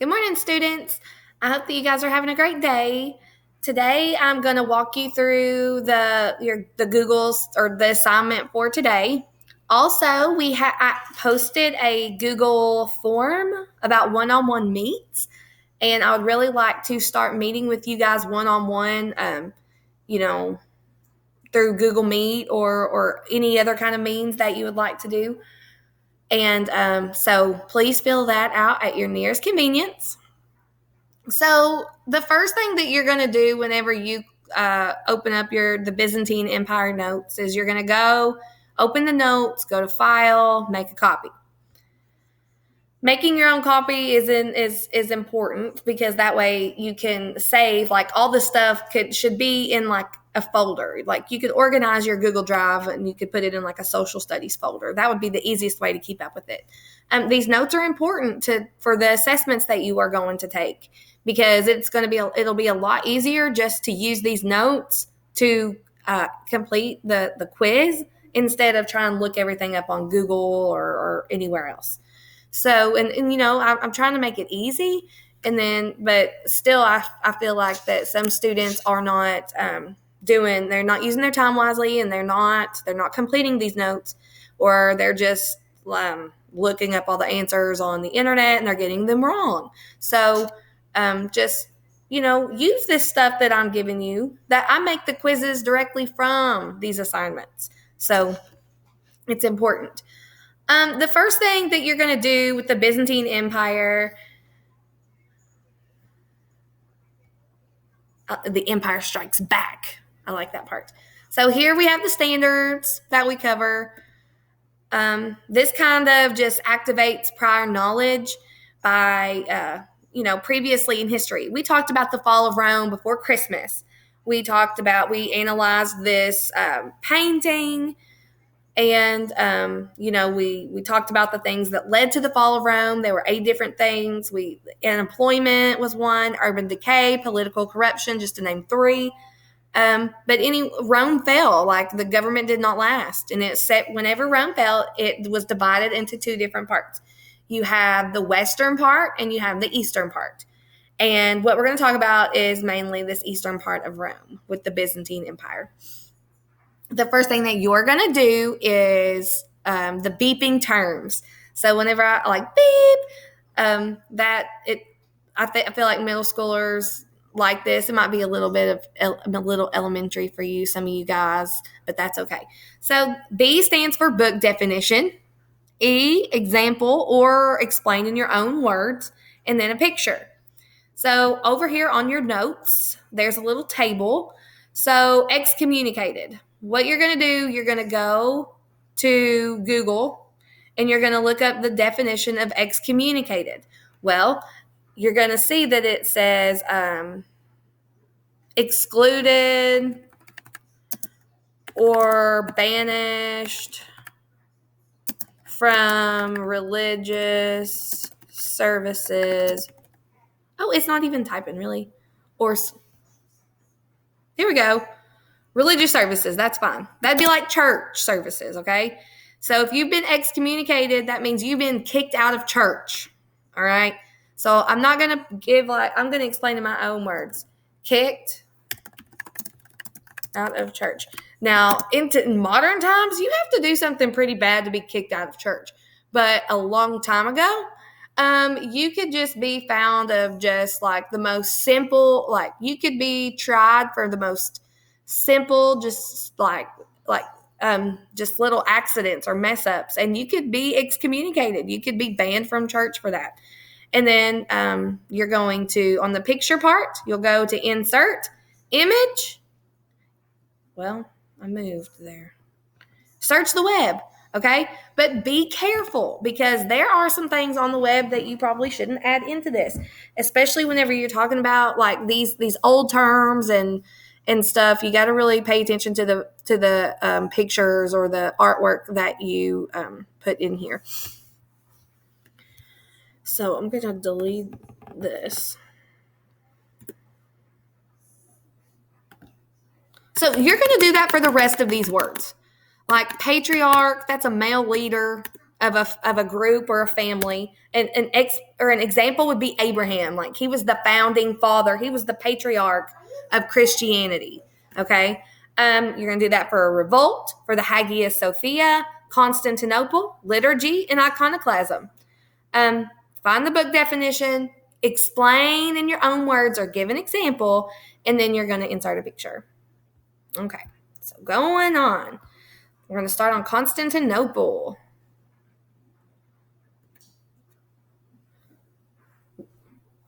Good morning, students. I hope that you guys are having a great day. Today, I'm going to walk you through the Googles or the assignment for today. Also, I posted a Google form about one-on-one meets, and I would really like to start meeting with you guys one-on-one. You know, through Google Meet or any other kind of means that you would like to do. And so, please fill that out at your nearest convenience. So the first thing that you're going to do whenever you open up the Byzantine Empire notes is you're going to go open the notes, go to File, make a copy. Making your own copy is important because that way you can save like all the stuff should be in like a folder. Like you could organize your Google Drive and you could put it in like a social studies folder. That would be the easiest way to keep up with it. These notes are important for the assessments that you are going to take because it'll be a lot easier just to use these notes to complete the quiz instead of trying to look everything up on Google or anywhere else. So, and I'm trying to make it easy, but still, I feel like that some students are not they're not using their time wisely, and they're not completing these notes, or they're just looking up all the answers on the internet and they're getting them wrong. So, just use this stuff that I'm giving you. That I make the quizzes directly from these assignments, so it's important. The first thing that you're going to do with the Byzantine Empire, the Empire Strikes Back. I like that part. So here we have the standards that we cover. This kind of just activates prior knowledge by, previously in history. We talked about the fall of Rome before Christmas. We analyzed this painting. And, we talked about the things that led to the fall of Rome. There were 8 different things. Unemployment was one, urban decay, political corruption, just to name 3. Rome fell, like the government did not last. And whenever Rome fell, it was divided into 2 different parts. You have the western part and you have the eastern part. And what we're going to talk about is mainly this eastern part of Rome with the Byzantine Empire. The first thing that you're going to do is the beeping terms. So whenever I like beep, I feel like middle schoolers like this. It might be a little elementary for you, some of you guys, but that's okay. So B stands for book definition. E, example or explain in your own words, and then a picture. So over here on your notes, there's a little table. So excommunicated. What you're going to do, you're going to go to Google and you're going to look up the definition of excommunicated. Well, you're going to see that it says excluded or banished from religious services. Oh, it's not even typing, really. Here we go. Religious services, that's fine. That'd be like church services, okay? So if you've been excommunicated, that means you've been kicked out of church, all right? So I'm not going to I'm going to explain in my own words. Kicked out of church. Now, in modern times, you have to do something pretty bad to be kicked out of church. But a long time ago, you could just be found of just like the most simple, like you could be tried for the most simple, just just little accidents or mess ups, and you could be excommunicated. You could be banned from church for that. And then you're going to, on the picture part, you'll go to insert image. Well, I moved there. Search the web, okay? But be careful because there are some things on the web that you probably shouldn't add into this, especially whenever you're talking about like these old terms and stuff. You got to really pay attention to the pictures or the artwork that you put in here. So I'm going to delete this. So you're going to do that for the rest of these words. Like patriarch, that's a male leader. of a group or a family. An example would be Abraham. Like, he was the founding father. He was the patriarch of Christianity. Okay. You're going to do that for a revolt, for the Hagia Sophia, Constantinople, liturgy, and iconoclasm. Find the book definition, explain in your own words or give an example, and then you're going to insert a picture. Okay, so going on. We're going to start on Constantinople.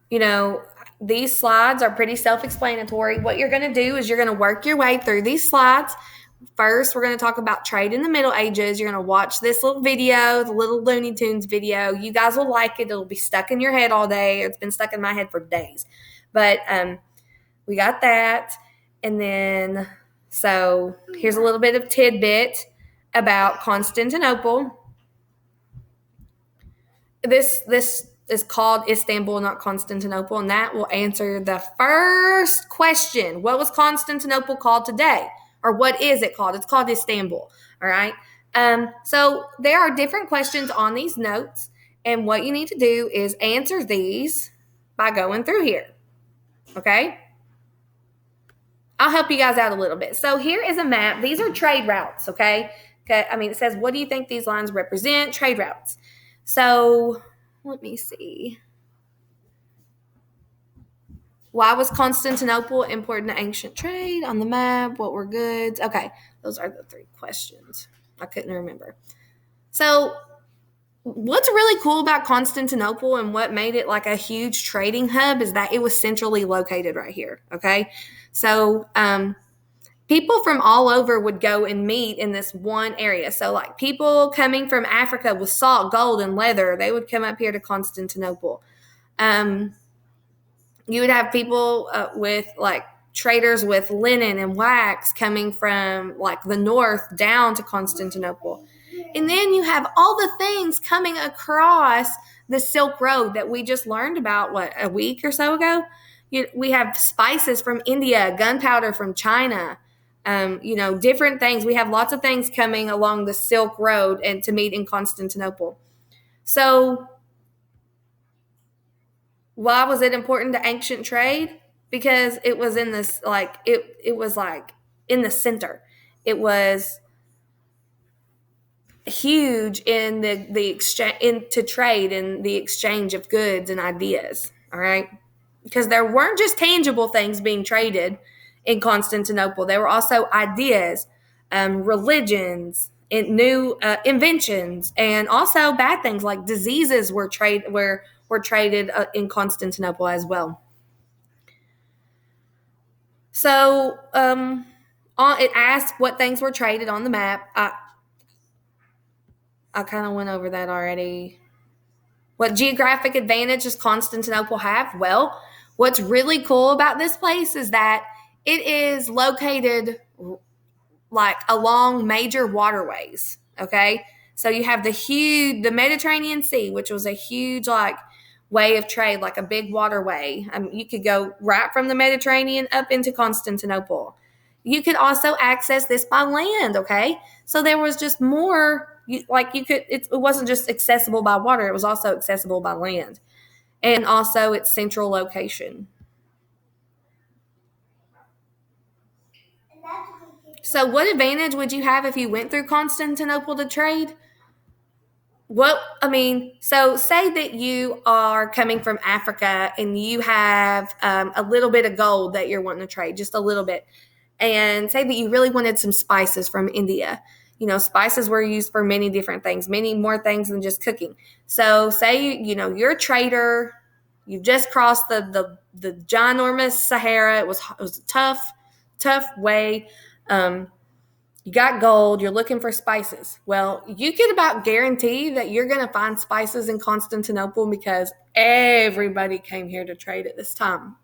You know, these slides are pretty self-explanatory. What you're going to do is you're going to work your way through these slides. First, we're going to talk about trade in the Middle Ages. You're going to watch this little video, the little Looney Tunes video. You guys will like it. It'll be stuck in your head all day. It's been stuck in my head for days. But we got that. And then, so here's a little bit of tidbit about Constantinople. This is called Istanbul, not Constantinople, and that will answer the first question. What was Constantinople called today? Or what is it called? It's called Istanbul, all right? So there are different questions on these notes, and what you need to do is answer these by going through here, okay? I'll help you guys out a little bit. So here is a map. These are trade routes, okay? I mean, it says, what do you think these lines represent? Trade routes. So let me see. Why was Constantinople important to ancient trade on the map? What were goods? Okay, those are the three questions. I couldn't remember. So what's really cool about Constantinople and what made it like a huge trading hub is that it was centrally located right here, okay? So people from all over would go and meet in this one area. So like people coming from Africa with salt, gold, and leather, they would come up here to Constantinople. You would have people with like traders with linen and wax coming from like the north down to Constantinople. And then you have all the things coming across the Silk Road that we just learned about, a week or so ago? We have spices from India, gunpowder from China, different things. We have lots of things coming along the Silk Road and to meet in Constantinople. So why was it important to ancient trade? Because it was in this, like, it was like in the center. It was huge in the exchange, into trade and the exchange of goods and ideas. All right, because there weren't just tangible things being traded in Constantinople. There were also ideas, religions, and new inventions, and also bad things like diseases were traded in Constantinople as well. So it asked what things were traded on the map. I kind of went over that already. What geographic advantage does Constantinople have? Well, what's really cool about this place is that it is located like along major waterways, okay? So you have the Mediterranean Sea, which was a huge like way of trade, like a big waterway. You could go right from the Mediterranean up into Constantinople. You could also access this by land, okay? So there was just more, it wasn't just accessible by water, it was also accessible by land. And also its central location. So what advantage would you have if you went through Constantinople to trade? So say that you are coming from Africa and you have a little bit of gold that you're wanting to trade, just a little bit. And say that you really wanted some spices from India. Spices were used for many different things, many more things than just cooking. So say, you're a trader, you've just crossed the ginormous Sahara. It was a tough way. You got gold, you're looking for spices. Well, you can about guarantee that you're going to find spices in Constantinople because everybody came here to trade at this time.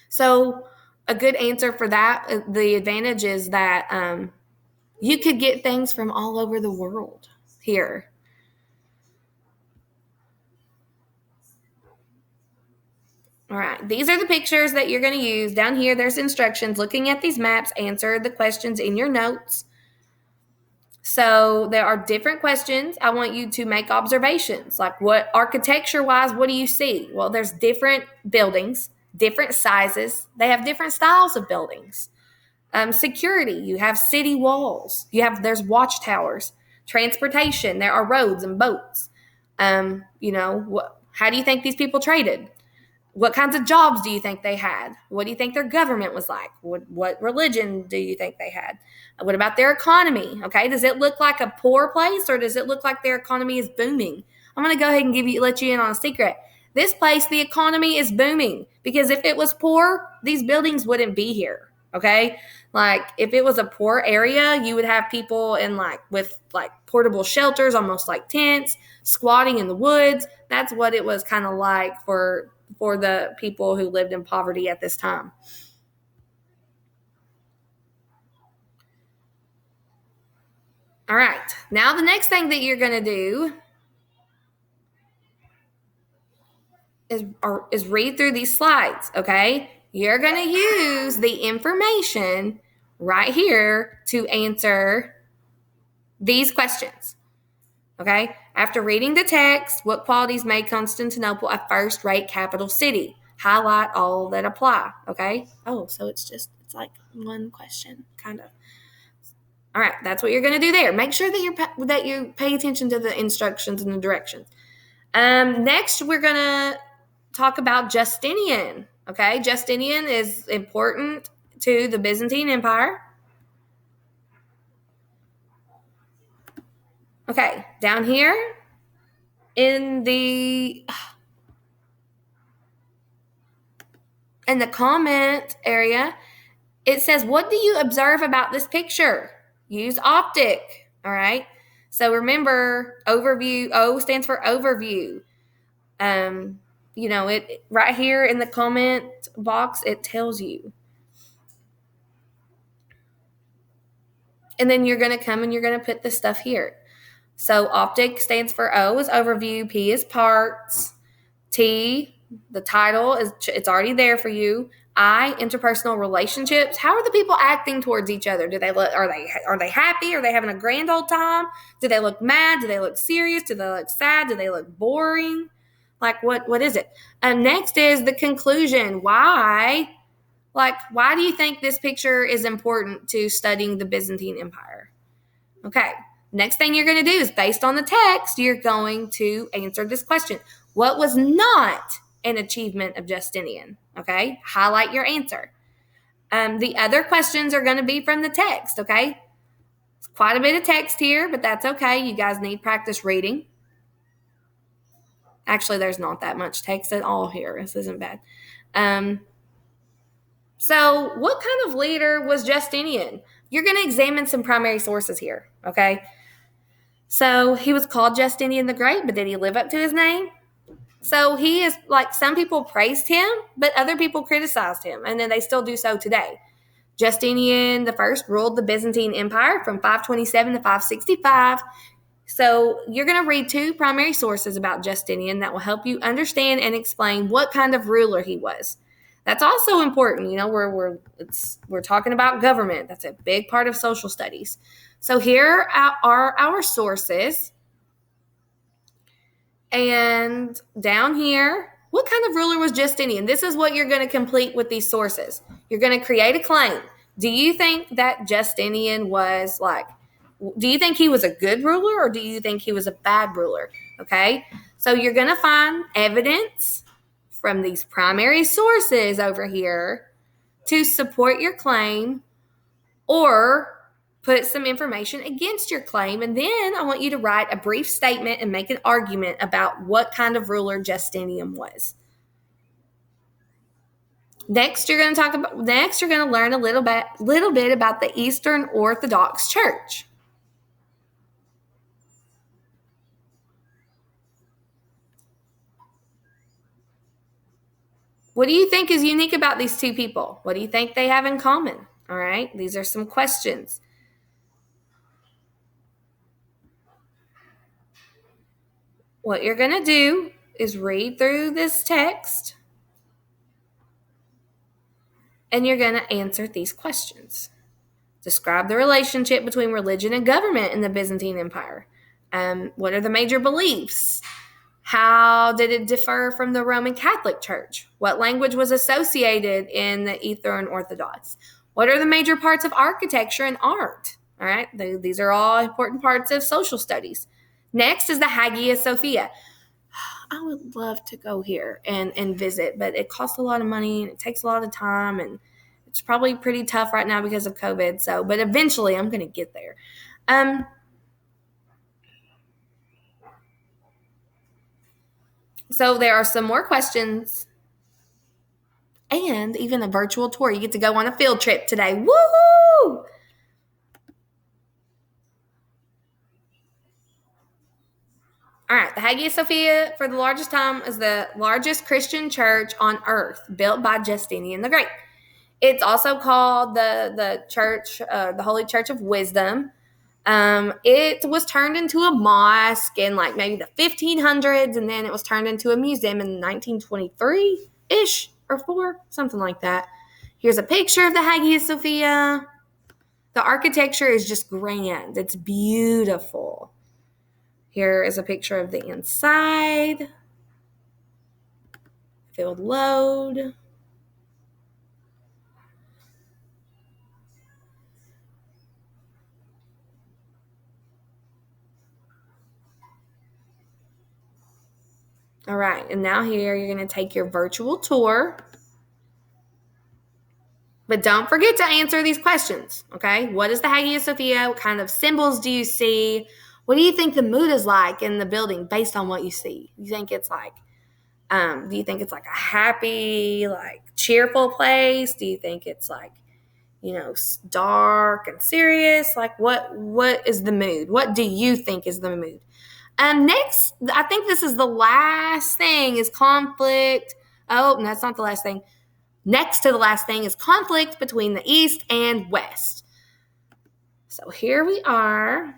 So a good answer for that, the advantage is that you could get things from all over the world here. All right, these are the pictures that you're going to use. Down here, there's instructions. Looking at these maps, answer the questions in your notes. So there are different questions. I want you to make observations. Like, what architecture wise, what do you see? Well, there's different buildings, different sizes. They have different styles of buildings. Security, you have city walls. There's watchtowers. Transportation, there are roads and boats. How do you think these people traded? What kinds of jobs do you think they had? What do you think their government was like? What religion do you think they had? What about their economy? Okay, does it look like a poor place, or does it look like their economy is booming? I'm going to go ahead and let you in on a secret. This place, the economy is booming, because if it was poor, these buildings wouldn't be here. Okay, like if it was a poor area, you would have people with portable shelters, almost like tents, squatting in the woods. That's what it was kind of like for the people who lived in poverty at this time. All right. Now the next thing that you're going to do is read through these slides, okay? You're going to use the information right here to answer these questions. Okay? After reading the text, what qualities made Constantinople a first-rate capital city? Highlight all that apply. Okay? Oh, so it's like one question, kind of. All right, that's what you're going to do there. Make sure that you pay attention to the instructions and the directions. Next, we're going to talk about Justinian. Okay, Justinian is important to the Byzantine Empire. Okay, down here in the comment area, it says, what do you observe about this picture? Use optic. All right. So remember, overview, O stands for overview. It right here in the comment box, it tells you. And then you're going to come and you're going to put the stuff here. So optic stands for O is overview, P is parts, T, the title it's already there for you. I, interpersonal relationships. How are the people acting towards each other? Do they look? Are they happy? Are they having a grand old time? Do they look mad? Do they look serious? Do they look sad? Do they look boring? Like what is it? Next is the conclusion. Why? Why do you think this picture is important to studying the Byzantine Empire? Okay. Next thing you're going to do is, based on the text, you're going to answer this question. What was not an achievement of Justinian? Okay, highlight your answer. The other questions are going to be from the text, okay? It's quite a bit of text here, but that's okay. You guys need practice reading. Actually, there's not that much text at all here. This isn't bad. So what kind of leader was Justinian? You're going to examine some primary sources here, okay? So he was called Justinian the Great, but did he live up to his name? So he is some people praised him, but other people criticized him, and then they still do so today. Justinian I ruled the Byzantine Empire from 527 to 565. So you're going to read two primary sources about Justinian that will help you understand and explain what kind of ruler he was. That's also important. We're talking about government. That's a big part of social studies. So here are our sources. And down here, what kind of ruler was Justinian? This is what you're going to complete with these sources. You're going to create a claim. Do you think that Justinian was do you think he was a good ruler, or do you think he was a bad ruler? Okay. So you're going to find evidence from these primary sources over here to support your claim, or put some information against your claim. And then I want you to write a brief statement and make an argument about what kind of ruler Justinian was. Next, you're going to learn a little bit about the Eastern Orthodox Church. What do you think is unique about these two people? What do you think they have in common? All right, these are some questions. What you're going to do is read through this text, and you're going to answer these questions. Describe the relationship between religion and government in the Byzantine Empire. What are the major beliefs? How did it differ from the Roman Catholic Church? What language was associated in the Eastern Orthodox? What are the major parts of architecture and art? All right, these are all important parts of social studies. Next is the Hagia Sophia. I would love to go here and visit, but it costs a lot of money and it takes a lot of time, and it's probably pretty tough right now because of COVID. So, but eventually I'm going to get there. So there are some more questions and even a virtual tour. You get to go on a field trip today. Woohoo! All right, the Hagia Sophia, for the largest time, is the largest Christian church on earth, built by Justinian the Great. It's also called the church, the Holy Church of Wisdom. It was turned into a mosque in like maybe the 1500s, and then it was turned into a museum in 1923-ish or 4, something like that. Here's a picture of the Hagia Sophia. The architecture is just grand. It's beautiful. Here is a picture of the inside. If it would load. All right, and now here you're going to take your virtual tour. But don't forget to answer these questions, okay? What is the Hagia Sophia? What kind of symbols do you see? What do you think the mood is like in the building based on what you see? You think it's like, do you think it's like a happy, like cheerful place? Do you think it's like, dark and serious? Like what is the mood? What do you think is the mood? Next, I think this is the last thing is conflict. Oh, no, that's not the last thing. Next to the last thing is conflict between the East and West. So here we are.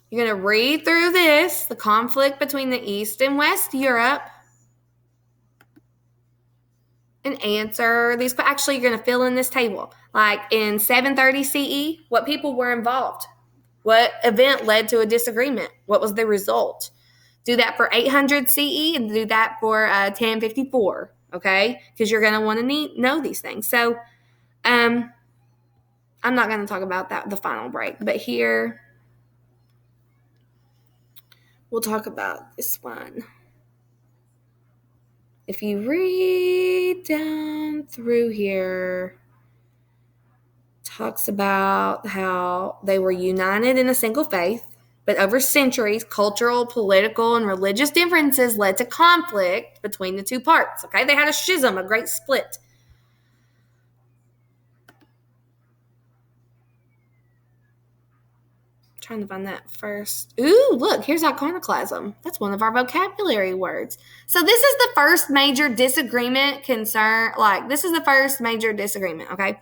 You're going to read through this, the conflict between the East and West Europe, and answer these. Actually, you're going to fill in this table. Like in 730 CE, what people were involved? What event led to a disagreement? What was the result? Do that for 800 CE and do that for 1054, okay? Because you're going to want to know these things. So I'm not going to talk about that, the final break, but here we'll talk about this one. If you read down through here, talks about how they were united in a single faith, but over centuries, cultural, political, and religious differences led to conflict between the two parts. Okay, they had a schism, a great split. I'm trying to find that first. Ooh, look, here's iconoclasm. That's one of our vocabulary words. So this is the first major disagreement this is the first major disagreement, okay?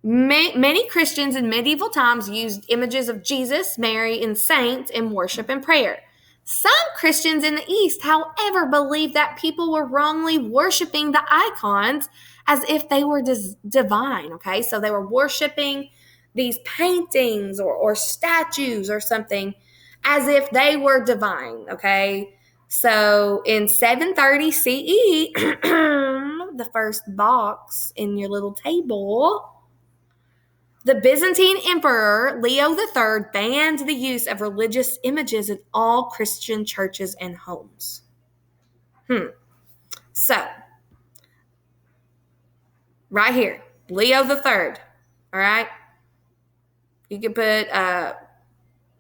Many Christians in medieval times used images of Jesus, Mary, and saints in worship and prayer. Some Christians in the East, however, believed that people were wrongly worshiping the icons as if they were divine, okay? So they were worshiping these paintings or statues or something as if they were divine, okay? So in 730 CE, the first box in your little table, the Byzantine Emperor Leo III banned the use of religious images in all Christian churches and homes. So, right here, Leo III, all right? You could put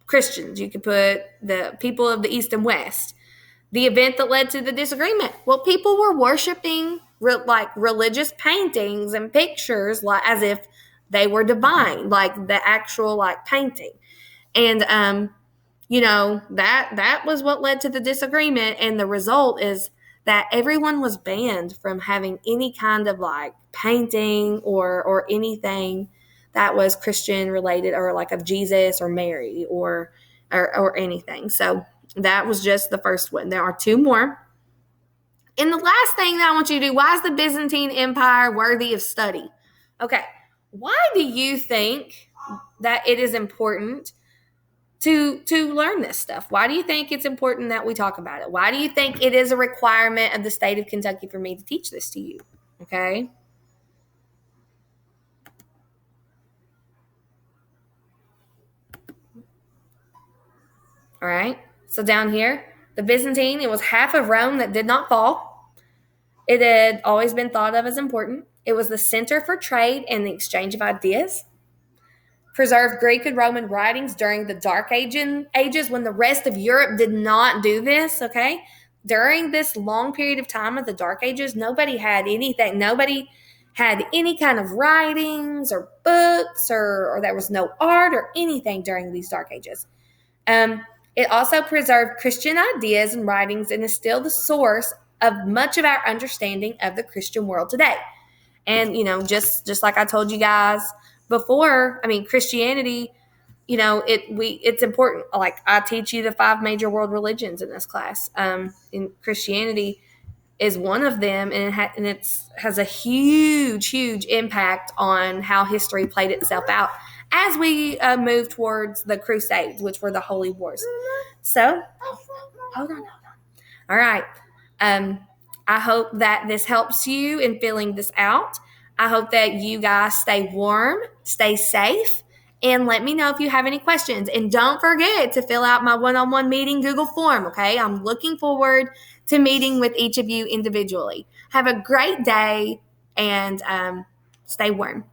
Christians. You could put the people of the East and West. The event that led to the disagreement. Well, people were worshiping religious paintings and pictures as if they were divine, like the actual painting. And that was what led to the disagreement, and the result is that everyone was banned from having any kind of painting or anything that was Christian related or of Jesus or Mary or anything. So that was just the first one. There are two more. And the last thing that I want you to do, why is the Byzantine Empire worthy of study? Okay, why do you think that it is important to learn this stuff? Why do you think it's important that we talk about it? Why do you think it is a requirement of the state of Kentucky for me to teach this to you? Okay. All right. So down here, the Byzantine, it was half of Rome that did not fall. It had always been thought of as important. It was the center for trade and the exchange of ideas. Preserved Greek and Roman writings during the Dark Ages when the rest of Europe did not do this, okay? During this long period of time of the Dark Ages, nobody had anything. Nobody had any kind of writings or books, or there was no art or anything during these Dark Ages. It also preserved Christian ideas and writings and is still the source of much of our understanding of the Christian world today. And, just like I told you guys before, I mean, Christianity, it's important. Like, I teach you the 5 major world religions in this class. And Christianity is one of them, and it has a huge impact on how history played itself out as we move towards the Crusades, which were the Holy Wars. So, hold on. All right. I hope that this helps you in filling this out. I hope that you guys stay warm, stay safe, and let me know if you have any questions. And don't forget to fill out my one-on-one meeting Google form, okay? I'm looking forward to meeting with each of you individually. Have a great day, and stay warm.